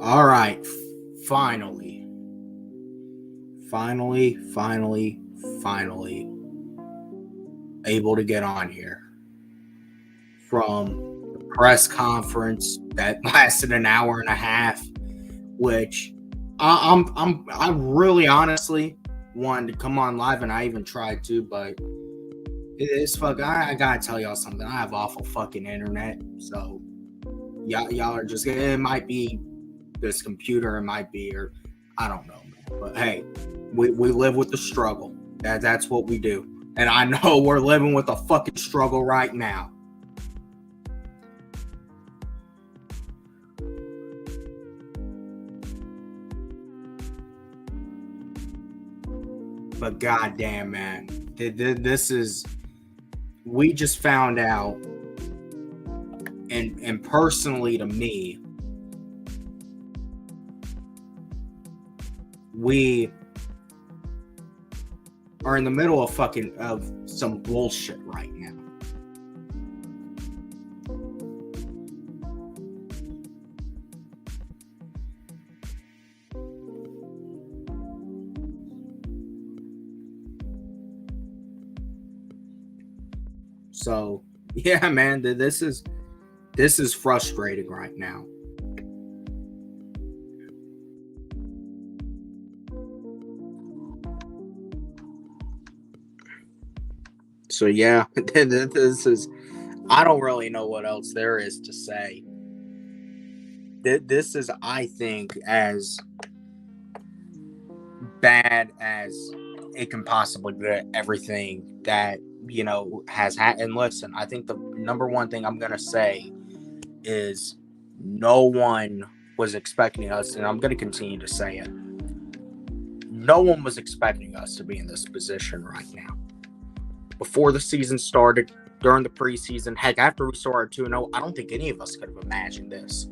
All right. Finally. Finally able to get on here from the press conference that lasted an hour and a half, which I really honestly wanted to come on live, and I even tried to, but it's fuck. I gotta tell y'all something. I have awful fucking internet, so y'all are just. It might be this computer, it might be, or I don't know, man. But hey, we live with the struggle. That's what we do, and I know we're living with a fucking struggle right now. But goddamn, man, this is. We just found out, and personally to me, we are in the middle of some bullshit right now. So yeah, man, this is frustrating right now. So yeah, this is. I don't really know what else there is to say. This is, I think, as bad as it can possibly get. Everything that has happened. And listen, I think the number one thing I'm gonna say is no one was expecting us, and I'm gonna continue to say it. No one was expecting us to be in this position right now. Before the season started, during the preseason, heck, after we started 2-0, I don't think any of us could have imagined this.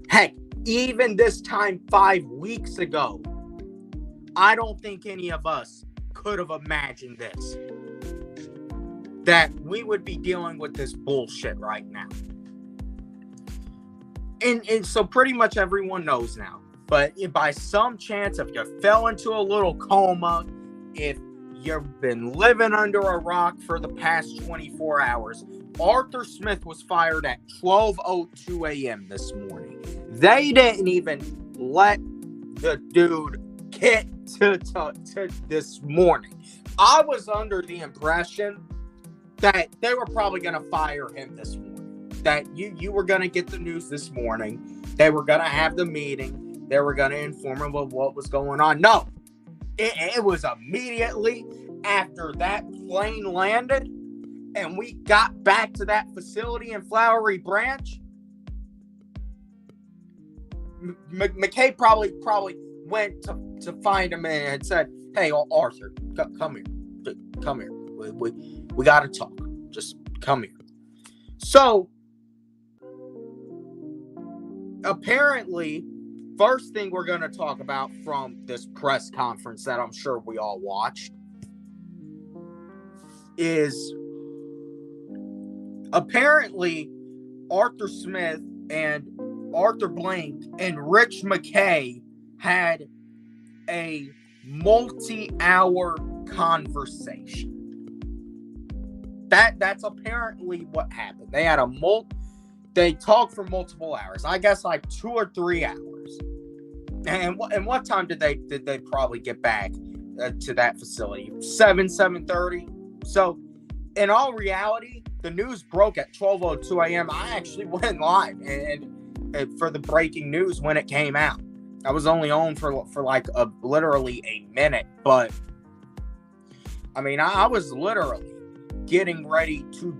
Heck, even this time 5 weeks ago, I don't think any of us could have imagined this. That we would be dealing with this bullshit right now. And so pretty much everyone knows now. But if by some chance, if you fell into a little coma, if you've been living under a rock for the past 24 hours, Arthur Smith was fired at 12:02 a.m. this morning. They didn't even let the dude get to this morning. I was under the impression that they were probably going to fire him this morning. That you were going to get the news this morning. They were going to have the meeting. They were going to inform him of what was going on. No. It was immediately after that plane landed and we got back to that facility in Flowery Branch. McKay probably went to find him and had said, "Hey, Arthur, come here. Come here. We got to talk. Just come here." So, apparently, first thing we're going to talk about from this press conference that I'm sure we all watched is apparently Arthur Smith and Arthur Blank and Rich McKay had a multi-hour conversation. That's apparently what happened. They had they talked for multiple hours. I guess like 2 or 3 hours. And what time did they probably get back to that facility? 7:30. So, in all reality, the news broke at 12:02 a.m. I actually went live and for the breaking news when it came out. I was only on for like literally a minute, but I mean, I was literally getting ready to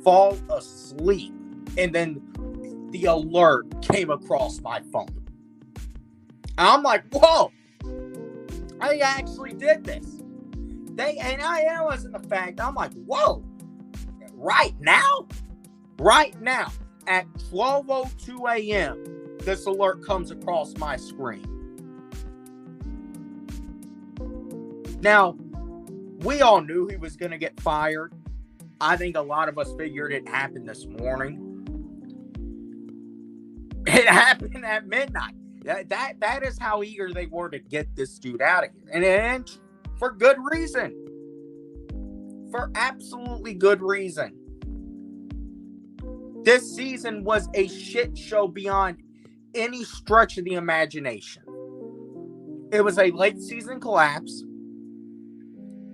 fall asleep, and then the alert came across my phone. I'm like, whoa, I actually did this. And I wasn't the fact. I'm like, whoa, right now at 12:02 a.m., this alert comes across my screen. Now, we all knew he was going to get fired. I think a lot of us figured it happened this morning. It happened at midnight. That is how eager they were to get this dude out of here. And for good reason. For absolutely good reason. This season was a shit show beyond any stretch of the imagination. It was a late season collapse.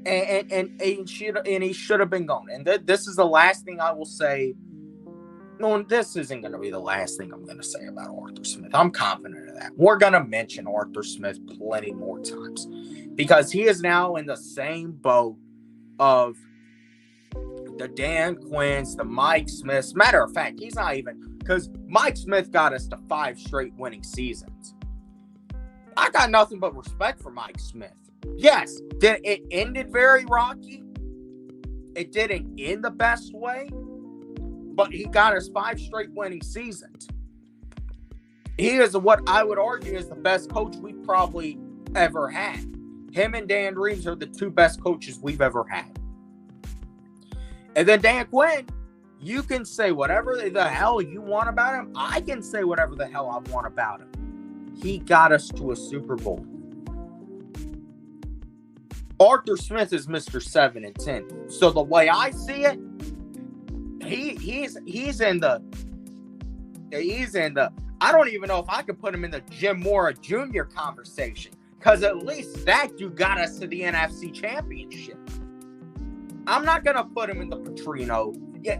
And he should have been gone. And this is the last thing I will say. No, this isn't going to be the last thing I'm going to say about Arthur Smith. I'm confident of that. We're going to mention Arthur Smith plenty more times because he is now in the same boat of the Dan Quinns, the Mike Smiths. Matter of fact, he's not even, because Mike Smith got us to 5 straight winning seasons. I got nothing but respect for Mike Smith. Yes, it ended very rocky. It didn't end the best way, but he got us 5 straight winning seasons. He is what I would argue is the best coach we've probably ever had. Him and Dan Reeves are the 2 best coaches we've ever had. And then Dan Quinn, you can say whatever the hell you want about him. I can say whatever the hell I want about him. He got us to a Super Bowl. Arthur Smith is Mr. 7-10. So the way I see it, he's in the I don't even know if I could put him in the Jim Mora Jr. conversation. Because at least that dude got us to the NFC Championship. I'm not going to put him in the Petrino. Yeah,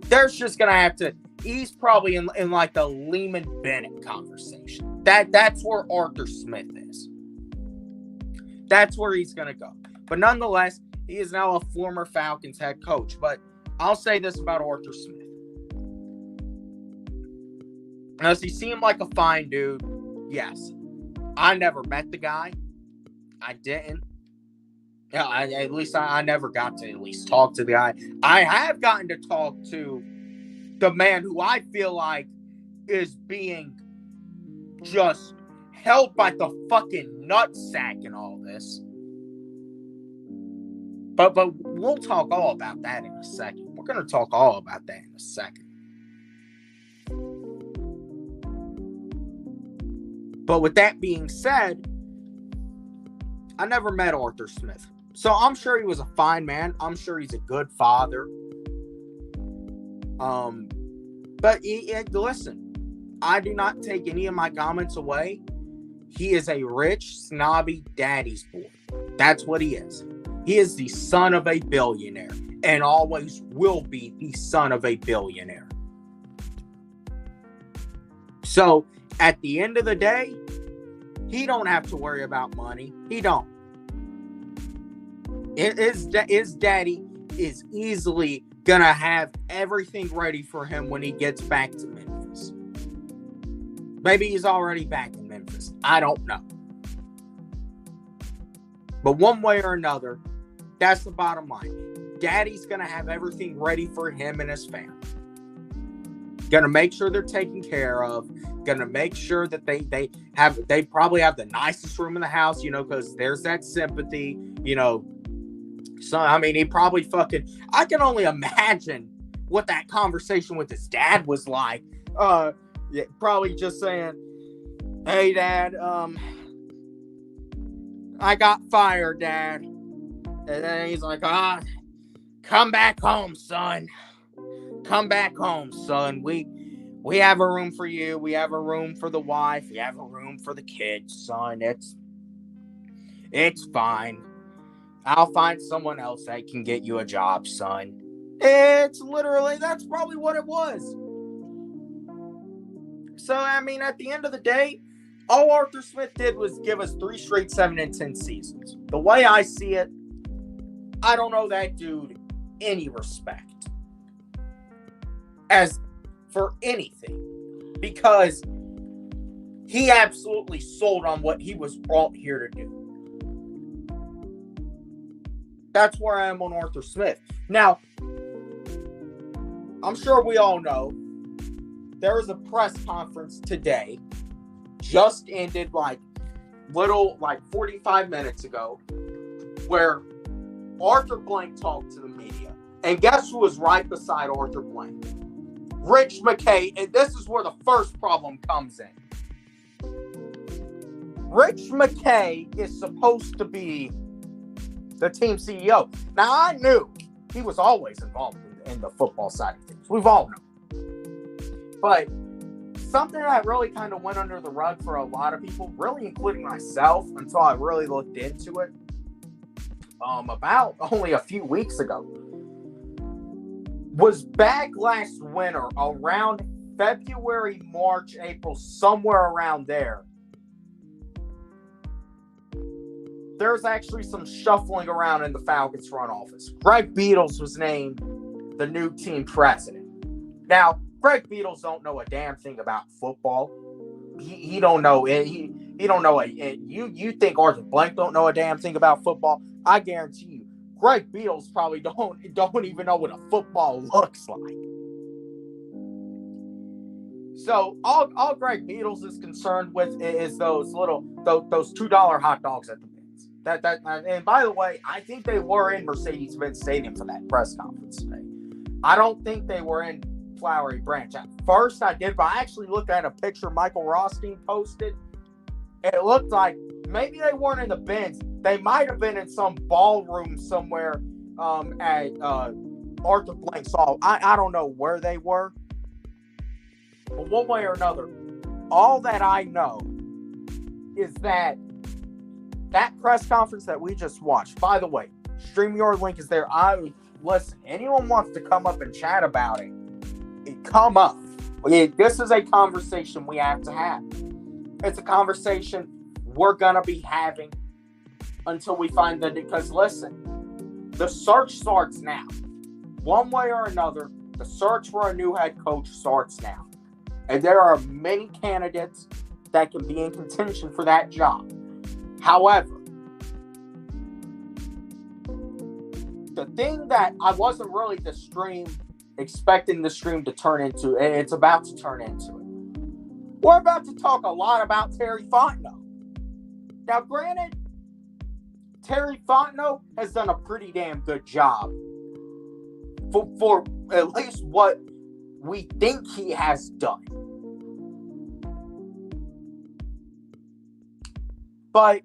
there's just going to have to, he's probably in like the Lehman Bennett conversation. That's where Arthur Smith is. That's where he's going to go. But nonetheless, he is now a former Falcons head coach. But I'll say this about Arthur Smith. Does he seem like a fine dude? Yes. I never met the guy. I didn't. Yeah, I never got to at least talk to the guy. I have gotten to talk to the man who I feel like is being just held by the fucking nutsack in all this. But we'll talk all about that in a second. We're going to talk all about that in a second. But with that being said, I never met Arthur Smith. So I'm sure he was a fine man. I'm sure he's a good father. But listen, I do not take any of my comments away. He is a rich, snobby daddy's boy. That's what he is. He is the son of a billionaire and always will be the son of a billionaire. So at the end of the day, he don't have to worry about money. He don't. His daddy is easily going to have everything ready for him when he gets back to Memphis. Maybe he's already back in Memphis. I don't know. But one way or another, that's the bottom line. Daddy's going to have everything ready for him and his family. Going to make sure they're taken care of. Going to make sure that they probably have the nicest room in the house, because there's that sympathy, So, I mean, he probably I can only imagine what that conversation with his dad was like. Probably just saying, hey, Dad, I got fired, Dad. And then he's like, come back home, son. Come back home, son. We have a room for you. We have a room for the wife. We have a room for the kids, son. It's fine. I'll find someone else that can get you a job, son. That's probably what it was. So, I mean, at the end of the day, all Arthur Smith did was give us 3 straight 7-10 seasons. The way I see it, I don't owe that dude any respect as for anything, because he absolutely sold on what he was brought here to do. That's where I am on Arthur Smith. Now, I'm sure we all know there was a press conference today, just ended 45 minutes ago, where Arthur Blank talked to the media. And guess who was right beside Arthur Blank? Rich McKay, and this is where the first problem comes in. Rich McKay is supposed to be the team CEO. Now, I knew he was always involved in the football side of things. We've all known. But something that really kind of went under the rug for a lot of people, really including myself, until I really looked into it, about only a few weeks ago, was back last winter, around February, March, April, somewhere around there. There's actually some shuffling around in the Falcons front office. Greg Beatles was named the new team president. Now, Greg Beatles don't know a damn thing about football. He don't know it. He don't know it. You think Arthur Blank don't know a damn thing about football? I guarantee you, Greg Beatles probably don't even know what a football looks like. So all Greg Beatles is concerned with is those $2 hot dogs at the Benz. And by the way, I think they were in Mercedes-Benz Stadium for that press conference today. I don't think they were in Flowery Branch. At first I did, but I actually looked at a picture Michael Rothstein posted. It looked like maybe they weren't in the Benz. They might have been in some ballroom somewhere at Arthur Blank's Hall. I don't know where they were. But one way or another, all that I know is that press conference that we just watched, by the way, StreamYard link is there. Listen, anyone wants to come up and chat about it, come up. This is a conversation we have to have. It's a conversation we're going to be having until we find that, because listen, the search starts now. One way or another, the search for a new head coach starts now. And there are many candidates that can be in contention for that job. However, the thing that I wasn't really expecting the stream to turn into, and it's about to turn into it. We're about to talk a lot about Terry Fontenot. Now, granted, Terry Fontenot has done a pretty damn good job for at least what we think he has done. But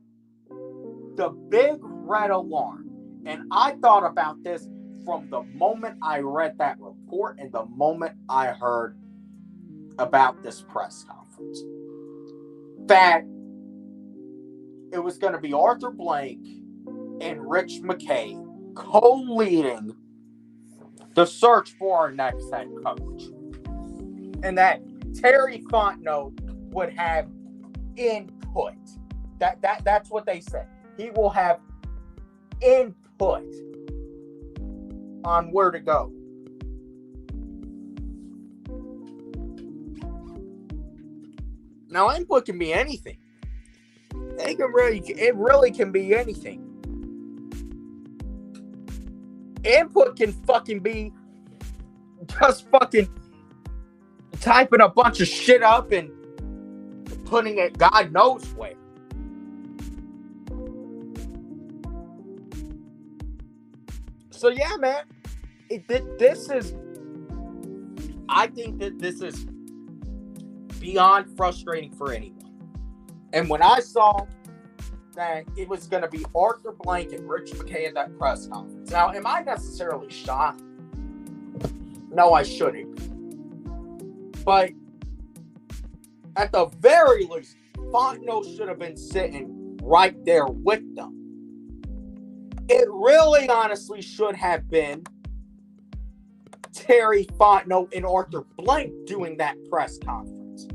the big red alarm, and I thought about this from the moment I read that report and the moment I heard about this press conference, that it was going to be Arthur Blank and Rich McKay co-leading the search for our next head coach, and that Terry Fontenot would have input. That's what they said. He will have input on where to go. Now, input can be anything. It really can be anything. Input can fucking be just fucking typing a bunch of shit up and putting it God knows where. So yeah, man, I think that this is beyond frustrating for anyone. And when I saw that it was going to be Arthur Blank and Rich McKay at that press conference, now, am I necessarily shocked? No, I shouldn't. But at the very least, Fontenot should have been sitting right there with them. It really honestly should have been Terry Fontenot and Arthur Blank doing that press conference.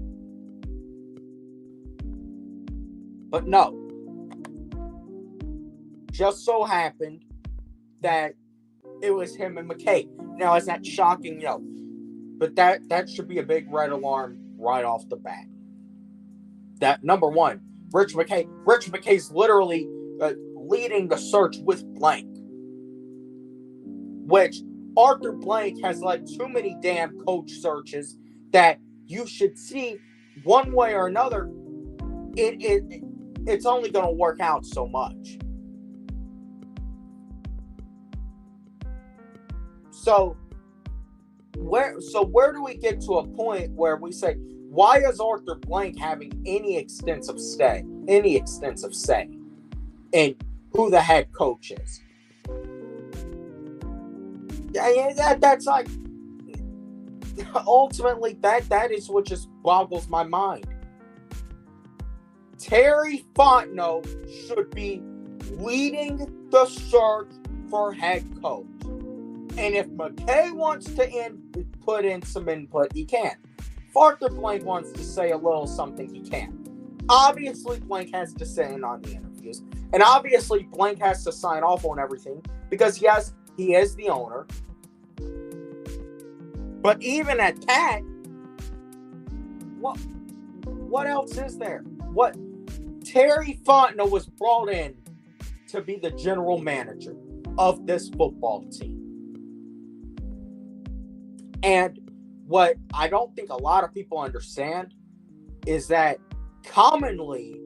But no. Just so happened that it was him and McKay. Now, is that shocking? No. But that should be a big red alarm right off the bat. That, number one, Rich McKay's literally leading the search with Blank, which Arthur Blank has led too many damn coach searches that you should see one way or another. It's only going to work out so much. So where do we get to a point where we say, why is Arthur Blank having any extensive say in who the head coach is? That's like, ultimately that is what just boggles my mind. Terry Fontenot should be leading the search for head coach. And if McKay wants to put in some input, he can. If Arthur Blank wants to say a little something, he can. Obviously, Blank has to sit in on the interviews. And obviously, Blank has to sign off on everything because, yes, he is the owner. But even at that, what else is there? Terry Fontenot was brought in to be the general manager of this football team. And what I don't think a lot of people understand is that commonly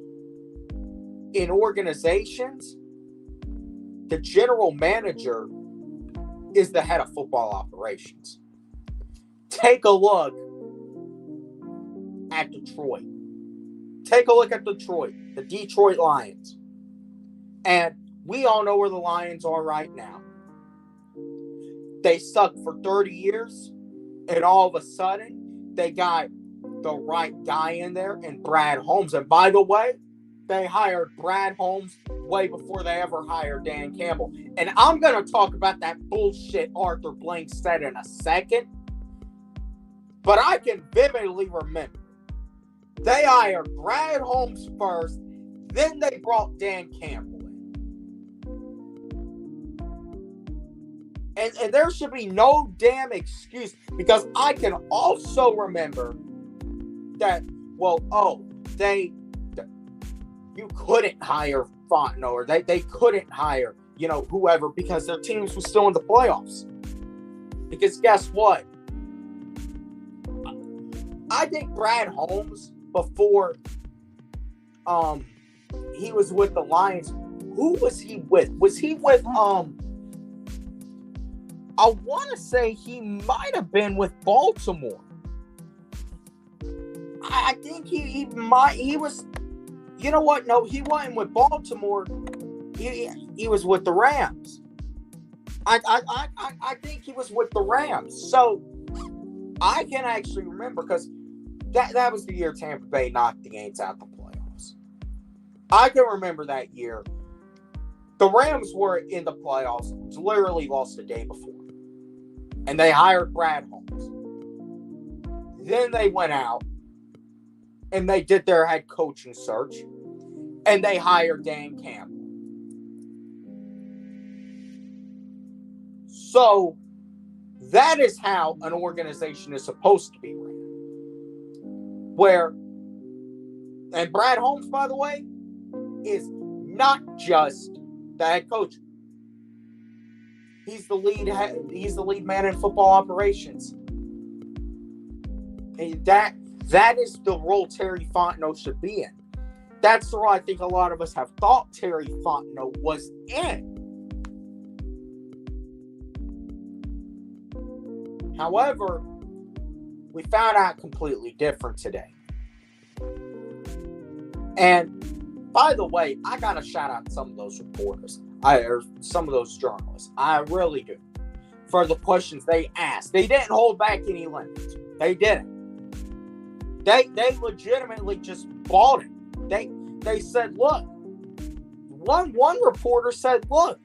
in organizations, the general manager is the head of football operations. Take a look at Detroit. Take a look at Detroit, the Detroit Lions. And we all know where the Lions are right now. They sucked for 30 years, and all of a sudden, they got the right guy in there in Brad Holmes. And by the way, they hired Brad Holmes way before they ever hired Dan Campbell. And I'm going to talk about that bullshit Arthur Blank said in a second. But I can vividly remember they hired Brad Holmes first, then they brought Dan Campbell in. And there should be no damn excuse, because I can also remember that, you couldn't hire Fontenot, or they couldn't hire, whoever, because their teams were still in the playoffs. Because guess what? I think Brad Holmes, before he was with the Lions, who was he with? Was he with I want to say he might have been with Baltimore. I think he was. You know what? No, he wasn't with Baltimore. He was with the Rams. I think he was with the Rams. So I can actually remember, because that was the year Tampa Bay knocked the Aints out the playoffs. I can remember that year. The Rams were in the playoffs, literally lost the day before. And they hired Brad Holmes. Then they went out and they did their head coaching search. And they hired Dan Campbell. So that is how an organization is supposed to be ran. And Brad Holmes, by the way, is not just the head coach. He's the lead man in football operations. And that is the role Terry Fontenot should be in. That's the role I think a lot of us have thought Terry Fontenot was in. However, we found out completely different today. And by the way, I gotta shout out some of those reporters, or some of those journalists. I really do, for the questions they asked. They didn't hold back any limits. They didn't. They legitimately just bought it. They said, look. One reporter said, look,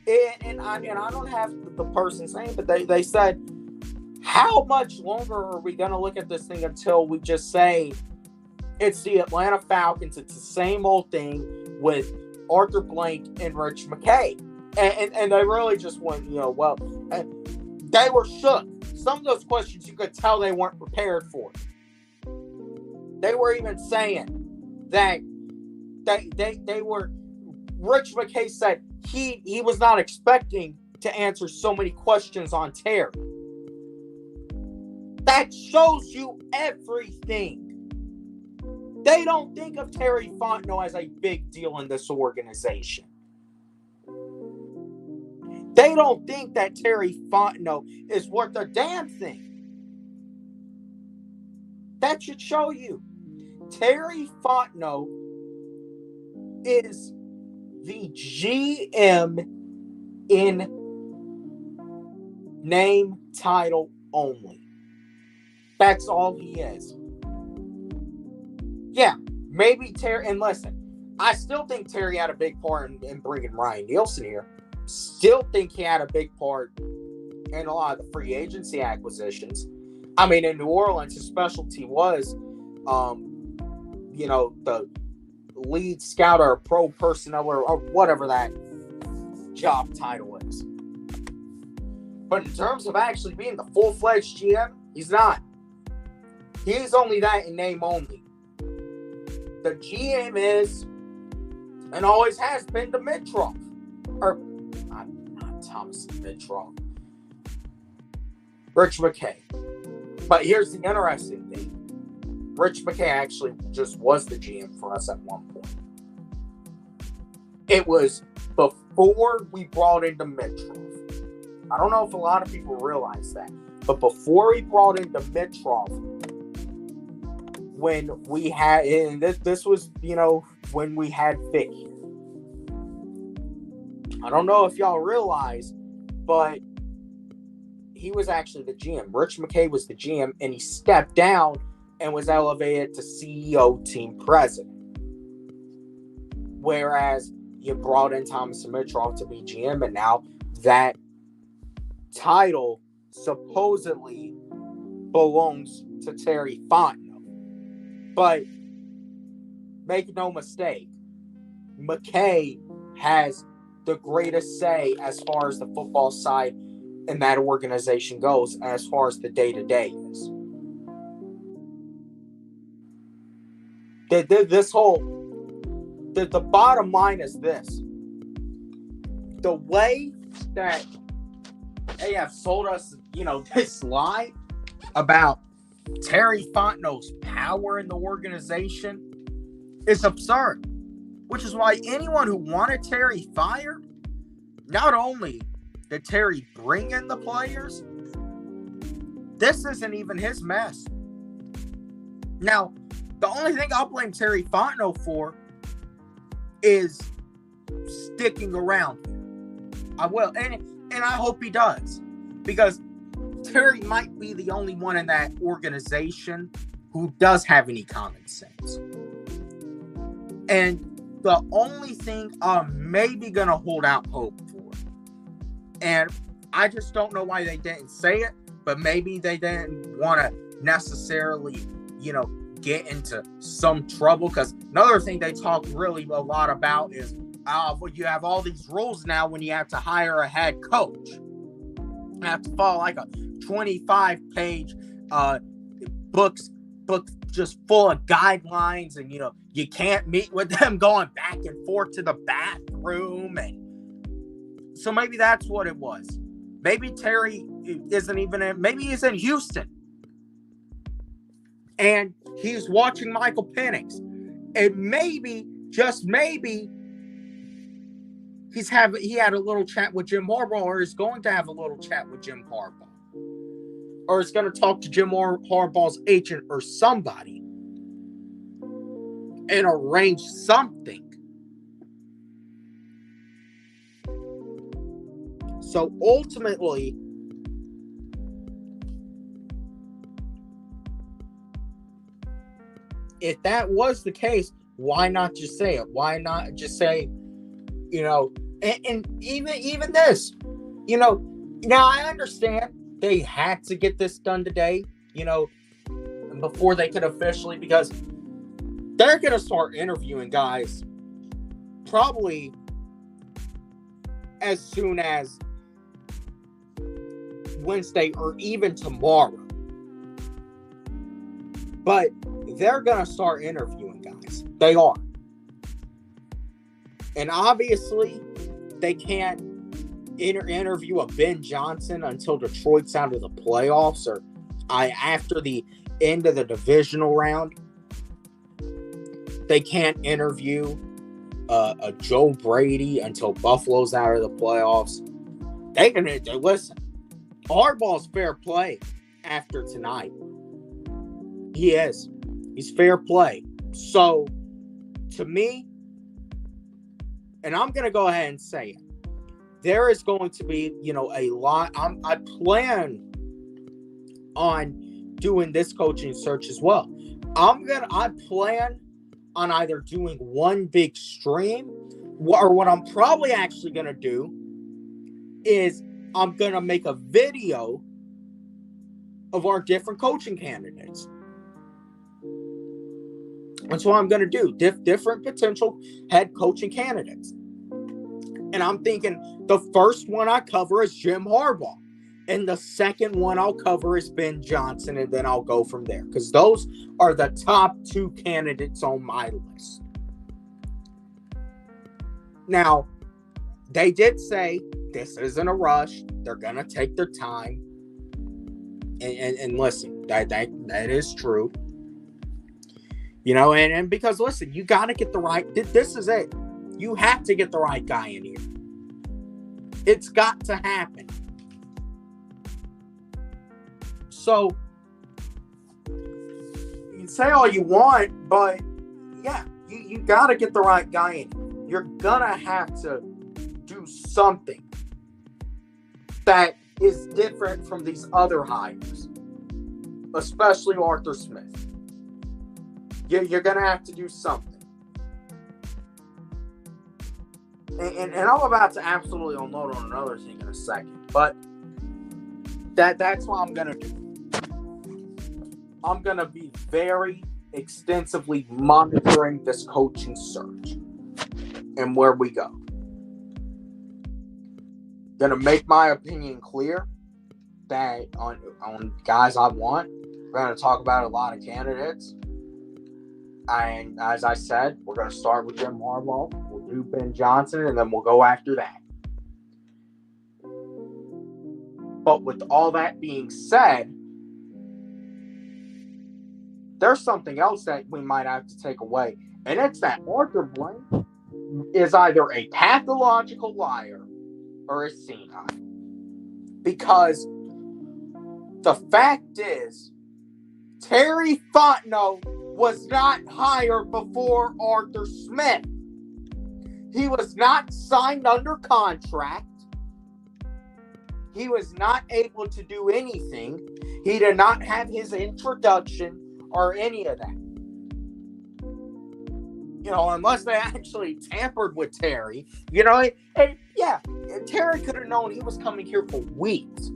and I don't have the person's name, but they said, how much longer are we going to look at this thing until we just say it's the Atlanta Falcons? It's the same old thing with Arthur Blank and Rich McKay. And they really just went, they were shook. Some of those questions you could tell they weren't prepared for. They were even saying that they were, Rich McKay said he was not expecting to answer so many questions on Terry. That shows you everything. They don't think of Terry Fontenot as a big deal in this organization. They don't think that Terry Fontenot is worth a damn thing. That should show you. Terry Fontenot is the GM in name, title only. That's all he is. Yeah, maybe Terry, and listen, I still think Terry had a big part in bringing Ryan Nielsen here. Still think he had a big part in a lot of the free agency acquisitions. I mean, in New Orleans, his specialty was, the lead scout or pro personnel or whatever that job title is. But in terms of actually being the full-fledged GM, he's not. He's only that in name only. The GM is, and always has been, Dimitrov. Or, not Thomas Dimitrov. Rich McKay. But here's the interesting thing. Rich McKay actually just was the GM for us at one point. It was before we brought in Dimitrov. I don't know if a lot of people realize that. But before we brought in Dimitrov, when we had, and this was, when we had Vic here. I don't know if y'all realize, but he was actually the GM. Rich McKay was the GM, and he stepped down and was elevated to CEO, team president. Whereas you brought in Thomas Dimitrov to be GM, and now that title supposedly belongs to Terry Fontenot. But make no mistake, McKay has the greatest say as far as the football side in that organization goes, as far as the day-to-day is. The bottom line is this. The way that they have sold us, this lie about Terry Fontenot's power in the organization is absurd. Which is why anyone who wanted Terry fired, not only did Terry bring in the players, this isn't even his mess. Now, the only thing I'll blame Terry Fontenot for is sticking around here. I will, and I hope he does, because Terry might be the only one in that organization who does have any common sense. And the only thing I'm maybe going to hold out hope for, and I just don't know why they didn't say it, but maybe they didn't want to necessarily, get into some trouble, because another thing they talk really a lot about is you have all these rules now when you have to hire a head coach. You have to follow like a 25-page book just full of guidelines, and you can't meet with them going back and forth to the bathroom, and so maybe that's what it was. Maybe Terry isn't even maybe he's in Houston and he's watching Michael Penix, and maybe, just maybe, he had a little chat with Jim Harbaugh, or is going to have a little chat with Jim Harbaugh, or is going to talk to Jim Harbaugh's agent or somebody and arrange something. So ultimately, if that was the case, why not just say it? Why not just say, and even this, now I understand they had to get this done today, before they could officially, because they're going to start interviewing guys probably as soon as Wednesday or even tomorrow. But they're going to start interviewing guys. They are. And obviously, they can't interview a Ben Johnson until Detroit's out of the playoffs or after the end of the divisional round. They can't interview a Joe Brady until Buffalo's out of the playoffs. They can listen. Hardball's fair play after tonight. He is. He's fair play. So, to me, and I'm going to go ahead and say it, there is going to be, a lot. I plan on doing this coaching search as well. I plan on either doing one big stream, or what I'm probably actually going to do is I'm going to make a video of our different coaching candidates. That's what I'm going to do. Different potential head coaching candidates. And I'm thinking the first one I cover is Jim Harbaugh. And the second one I'll cover is Ben Johnson. And then I'll go from there. Because those are the top two candidates on my list. Now, they did say this isn't a rush. They're going to take their time. And listen, that is true. And because, listen, you got to get the right, this is it. You have to get the right guy in here. It's got to happen. So, you can say all you want, but yeah, you got to get the right guy in here. You're going to have to do something that is different from these other hires, especially Arthur Smith. You're going to have to do something. And I'm about to absolutely unload on another thing in a second. But that's what I'm going to do. I'm going to be very extensively monitoring this coaching search and where we go. Going to make my opinion clear that on guys I want. We're going to talk about a lot of candidates. And as I said, we're going to start with Jim Harbaugh. We'll do Ben Johnson, and then we'll go after that. But with all that being said, there's something else that we might have to take away. And it's that Arthur Blank is either a pathological liar or a senile. Because the fact is, Terry Fontenot was not hired before Arthur Smith. He was not signed under contract. He was not able to do anything. He did not have his introduction or any of that. Unless they actually tampered with Terry. And yeah, Terry could have known he was coming here for weeks.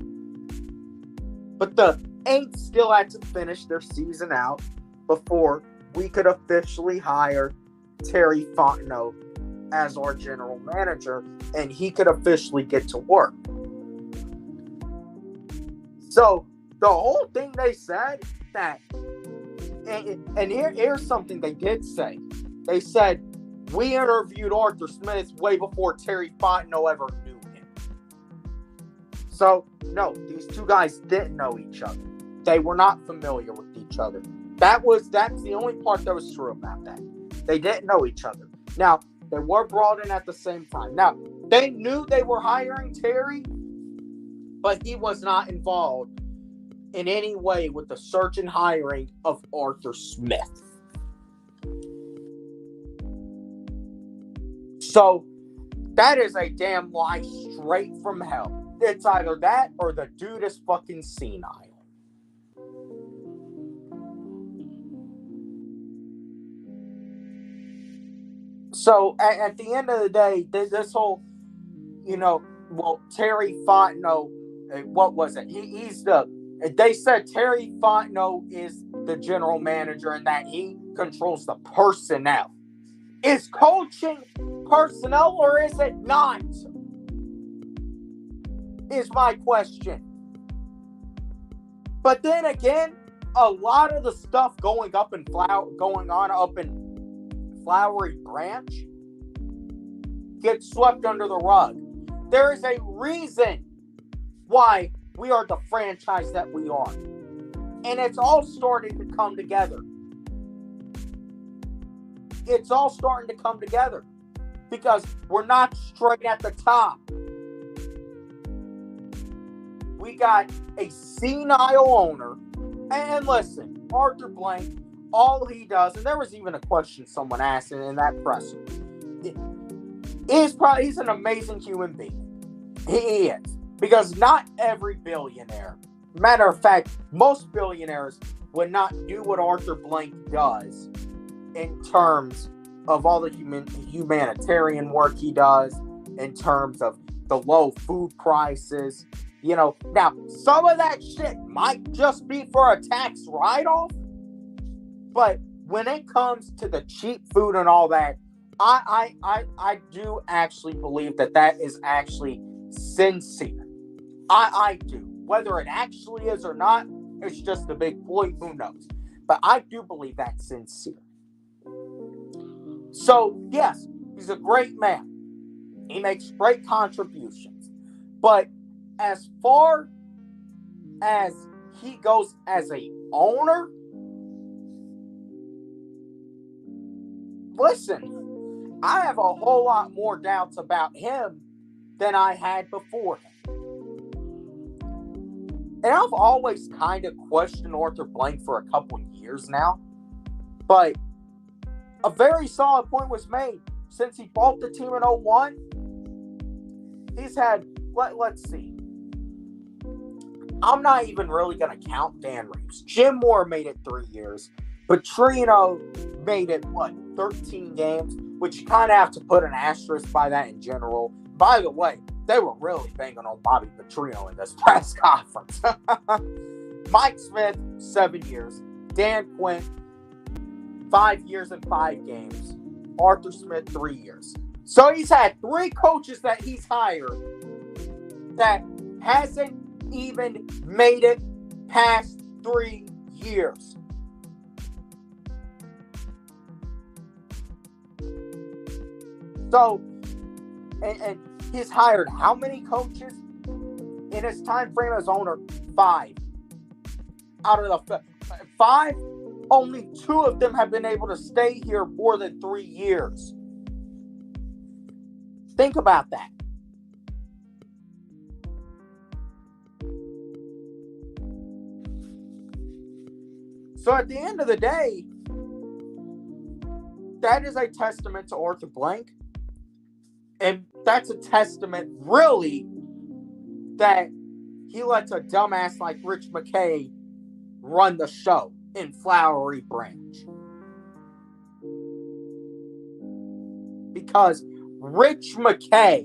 But the Aints still had to finish their season out before we could officially hire Terry Fontenot as our general manager, and he could officially get to work. So the whole thing they said that, and here's something they did say. They said, we interviewed Arthur Smith way before Terry Fontenot ever knew him. So, no, these two guys didn't know each other. They were not familiar with each other. That's the only part that was true about that. They didn't know each other. Now, they were brought in at the same time. Now, they knew they were hiring Terry, but he was not involved in any way with the search and hiring of Arthur Smith. So, that is a damn lie straight from hell. It's either that or the dude is fucking senile. So, at the end of the day, this whole, Terry Fontenot, what was it? They said Terry Fontenot is the general manager and that he controls the personnel. Is coaching personnel or is it not? Is my question. But then again, a lot of the stuff going on up in Flowery Branch gets swept under the rug. There is a reason why we are the franchise that we are. And it's all starting to come together. It's all starting to come together because we're not straight at the top. We got a senile owner. And listen, Arthur Blank, all he does, and there was even a question someone asked in that presser, he's an amazing human being. He is. Because not every billionaire, matter of fact, most billionaires would not do what Arthur Blank does in terms of all the humanitarian work he does, in terms of the low food prices. Now, some of that shit might just be for a tax write-off, but when it comes to the cheap food and all that, I do actually believe that is actually sincere. I do. Whether it actually is or not, it's just a big boy, who knows. But I do believe that's sincere. So, yes, he's a great man. He makes great contributions. But as far as he goes as a owner, listen, I have a whole lot more doubts about him than I had before him. And I've always kind of questioned Arthur Blank for a couple of years now. But a very solid point was made. Since he bought the team in 2001, he's had, let's see. I'm not even really going to count Dan Reeves. Jim Moore made it 3 years. Petrino made it, 13 games? Which you kind of have to put an asterisk by that in general. By the way, they were really banging on Bobby Petrino in this press conference. Mike Smith, 7 years. Dan Quinn, 5 years and 5 games. Arthur Smith, 3 years. So he's had 3 coaches that he's hired that hasn't even made it past 3 years. So, and he's hired how many coaches in his time frame as owner? 5. Out of the 5, only 2 of them have been able to stay here more than 3 years. Think about that. So at the end of the day, that is a testament to Arthur Blank. And that's a testament, really, that he lets a dumbass like Rich McKay run the show in Flowery Branch. Because Rich McKay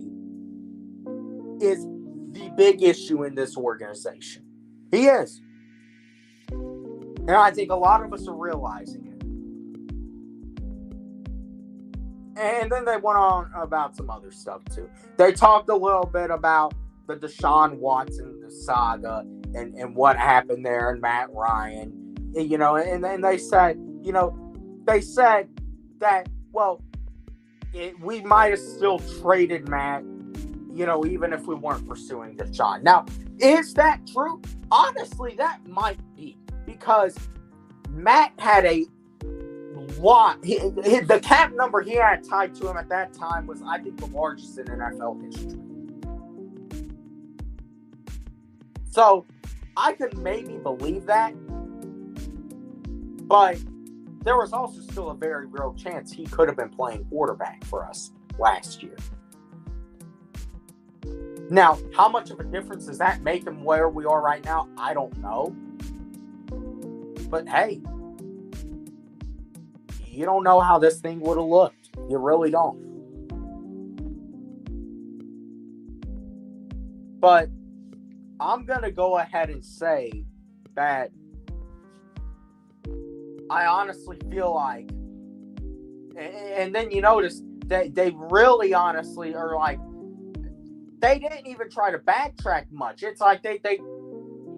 is the big issue in this organization. He is. And I think a lot of us are realizing it. And then they went on about some other stuff too. They talked a little bit about the Deshaun Watson saga and what happened there, and Matt Ryan, and then they said, that, we might have still traded Matt, even if we weren't pursuing Deshaun. Now, is that true? Honestly, that might be, because Matt had a lot. The cap number he had tied to him at that time was, I think, the largest in NFL history. So I could maybe believe that, but there was also still a very real chance he could have been playing quarterback for us last year. Now, how much of a difference does that make him where we are right now? I don't know. But hey, you don't know how this thing would have looked. You really don't. But I'm going to go ahead and say that I honestly feel like, and then you notice that they really honestly are like, they didn't even try to backtrack much. It's like they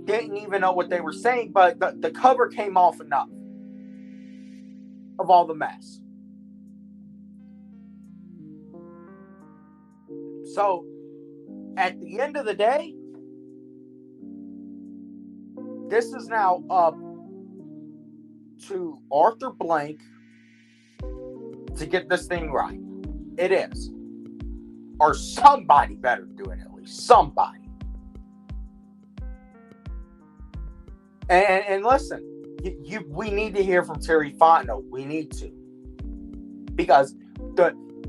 didn't even know what they were saying, but the cover came off enough of all the mess. So, at the end of the day, this is now up to Arthur Blank to get this thing right. It is. Or somebody better do it, at least. Somebody. And listen, we need to hear from Terry Fontenot. We need to. Because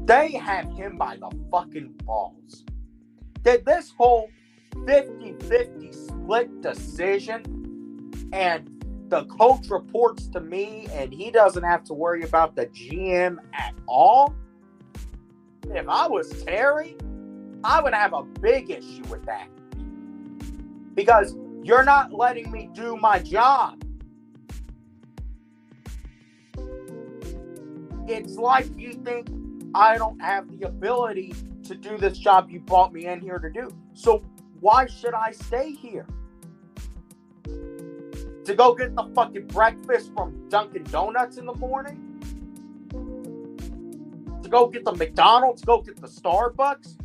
they have him by the fucking balls. That this whole 50-50 split decision, and the coach reports to me and he doesn't have to worry about the GM at all. If I was Terry, I would have a big issue with that. Because you're not letting me do my job. It's like you think I don't have the ability to do this job you brought me in here to do. So why should I stay here? To go get the fucking breakfast from Dunkin' Donuts in the morning? To go get the McDonald's, go get the Starbucks?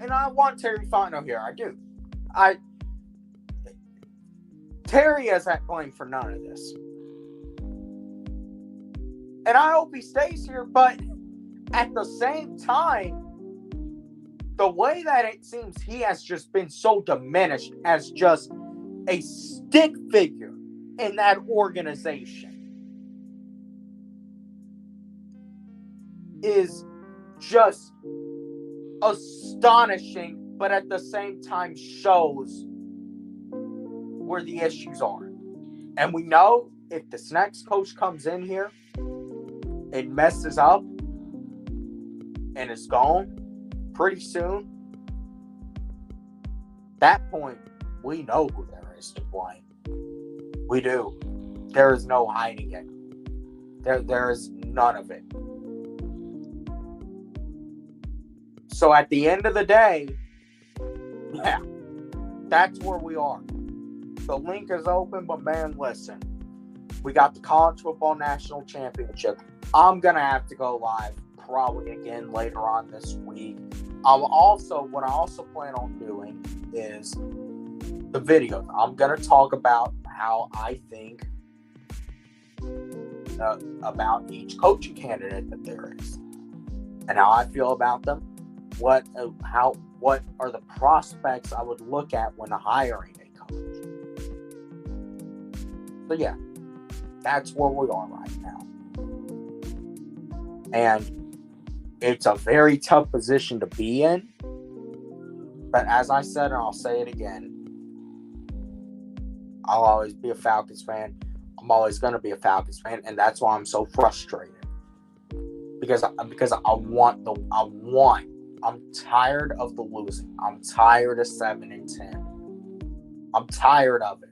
And I want Terry Fontenot here. I do. Terry has that blame for none of this. And I hope he stays here, but at the same time, the way that it seems he has just been so diminished as just a stick figure in that organization is just astonishing, but at the same time shows where the issues are. And we know if this next coach comes in here and messes up and is gone pretty soon, at that point, we know who there is to blame. We do. There is no hiding it. There is none of it. So at the end of the day, yeah, that's where we are. The link is open, but man, listen. We got the College Football National Championship. I'm going to have to go live probably again later on this week. What I also plan on doing is the videos. I'm going to talk about how I think about each coaching candidate that there is and how I feel about them. What are the prospects I would look at when hiring a coach? So yeah, that's where we are right now. And it's a very tough position to be in. But as I said, and I'll say it again, I'll always be a Falcons fan. I'm always going to be a Falcons fan, and that's why I'm so frustrated. Because I'm tired of the losing. I'm tired of 7-10. I'm tired of it.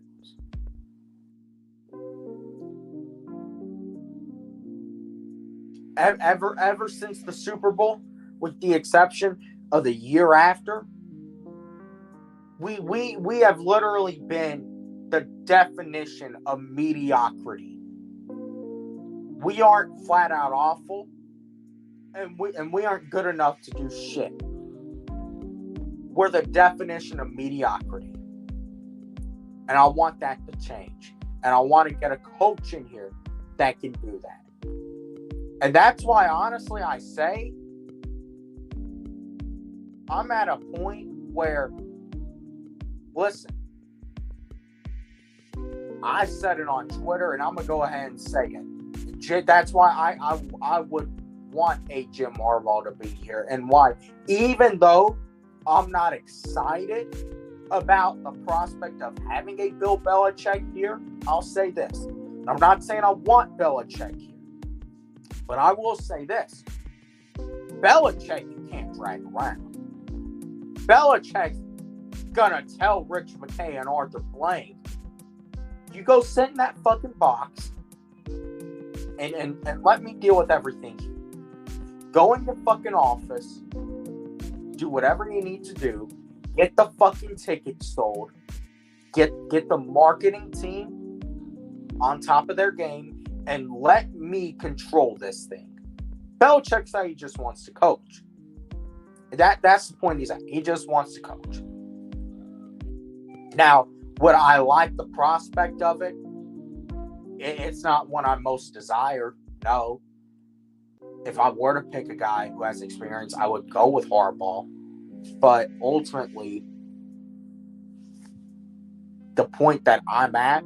Ever since the Super Bowl, with the exception of the year after, we have literally been the definition of mediocrity. We aren't flat out awful, and we aren't good enough to do shit. We're the definition of mediocrity. And I want that to change. And I want to get a coach in here that can do that. And that's why, honestly, I say I'm at a point where, listen, I said it on Twitter, and I'm going to go ahead and say it. That's why I would want a Jim Harbaugh to be here. And why? Even though I'm not excited about the prospect of having a Bill Belichick here, I'll say this. I'm not saying I want Belichick here. But I will say this. Belichick you can't drag around. Belichick's gonna tell Rich McKay and Arthur Blank, you go sit in that fucking box and let me deal with everything here. Go in your fucking office, do whatever you need to do, get the fucking tickets sold, get the marketing team on top of their game, and let me control this thing. Belichick said he just wants to coach. That's the point he's at. He just wants to coach. Now, would I like the prospect of it? It's not one I most desire. No. If I were to pick a guy who has experience, I would go with Harbaugh. But ultimately, the point that I'm at,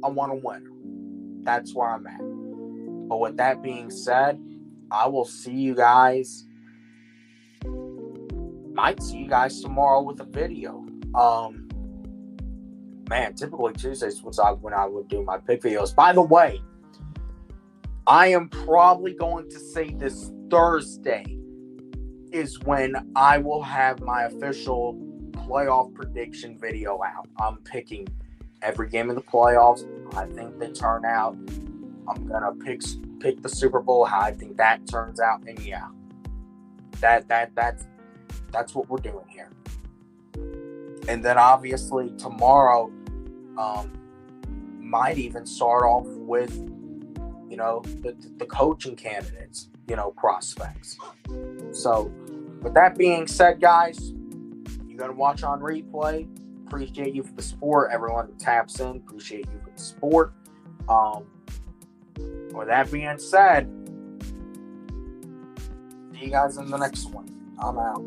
I want to win. That's where I'm at. But with that being said, I will see you guys. Might see you guys tomorrow with a video. Man, typically Tuesdays was when I would do my pick videos. By the way, I am probably going to say this Thursday is when I will have my official playoff prediction video out. I'm picking every game in the playoffs. I think they turn out. I'm gonna pick the Super Bowl, how I think that turns out, and yeah, that's what we're doing here. And then obviously tomorrow, might even start off with, the coaching candidates, prospects. So with that being said, guys, you're gonna watch on replay. Appreciate you for the support. Everyone who taps in, appreciate you for the support. With that being said, see you guys in the next one. I'm out.